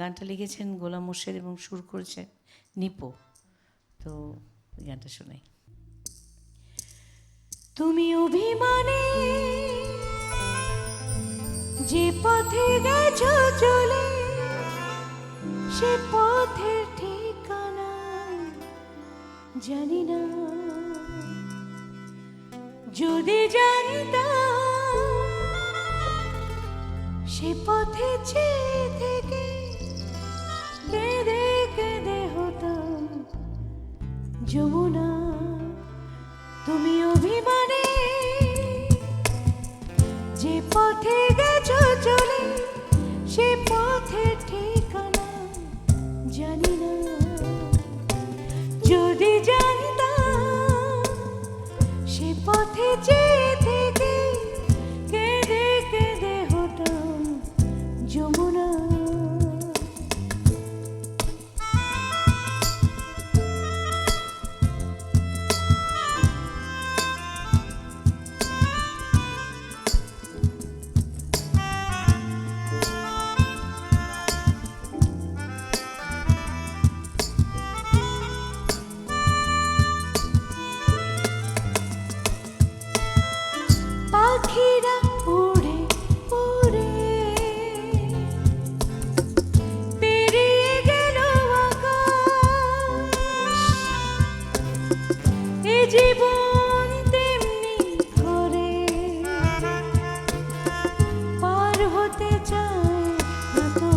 গানটা লিখেছেন গোলাম মোর্শেদ এবং সুর করেছেন নিপো। তো ওই গানটা শোনাই। তুমি অভিমানে যে পথে গেছো চলে, সে পথের ঠিকানা জানি না। যদি জানতাম সে পথে চেয়ে থেকে কেঁদে কেঁদে হতাম যমুনা। তুমি অভিমানে যে পথে গেছো চলে, সে পথের ঠিকানা জানি না। যদি জানতাম সে পথে চেয়ে থেকে কেঁদে কেঁদে হতাম যমুনা। পাখিরা উড়ে উড়ে পেরিয়ে গেল আকাশ, এ জীবন তেমনি করে পার হতে চায় না তো।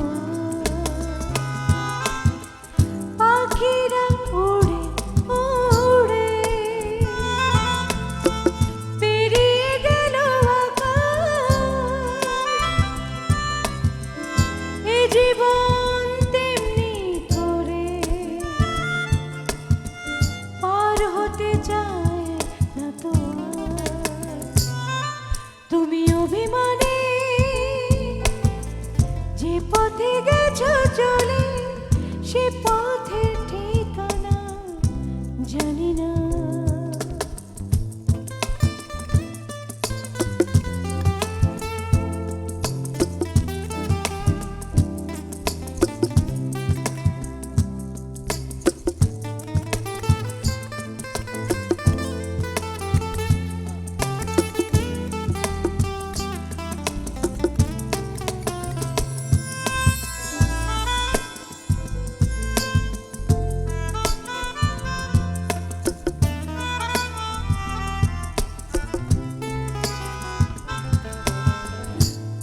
পাখিরা উড়ে উড়ে পেরিয়ে গেল আকাশ, এ জীবন তেমনি করে পার হতে চায় না তো। তুমি অভিমানে যে পথে গেছো চলে, সে পথের ঠিকানা জানি না।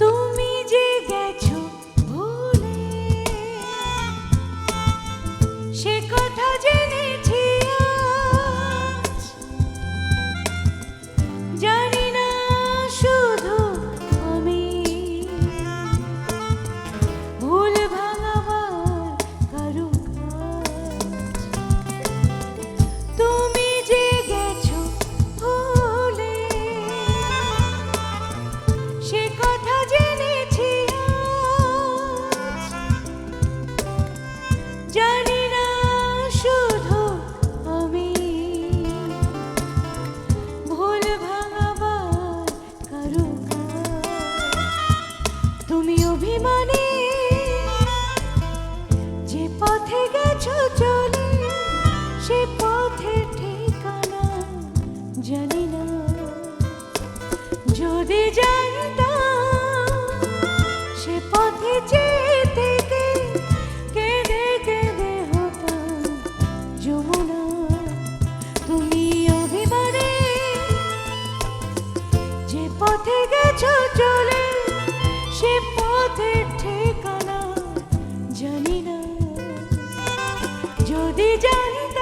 তুমি যে গেছো ভুলে, সে কথা জেনেছি আজ। জানি না শুধু আমি ভুল ভাঙাবার কারুকাজ। তুমি যে গেছো ভুলে, সে কথা জেনেছি আজ। জানি না শুধু আমি ভুল ভাঙাবার কারুকাজ। তুমি অভিমানে যে পথে গেছো চলে, সে পথের ঠিকানা জানি না। যদি জানতাম সে পথে চেয়ে থেকে কেঁদে কেঁদে হতাম যমুনা। তুমি অভিমানে যে পথে গেছো চলে, সে পথের ঠিকানা জানি না। যদি জানতাম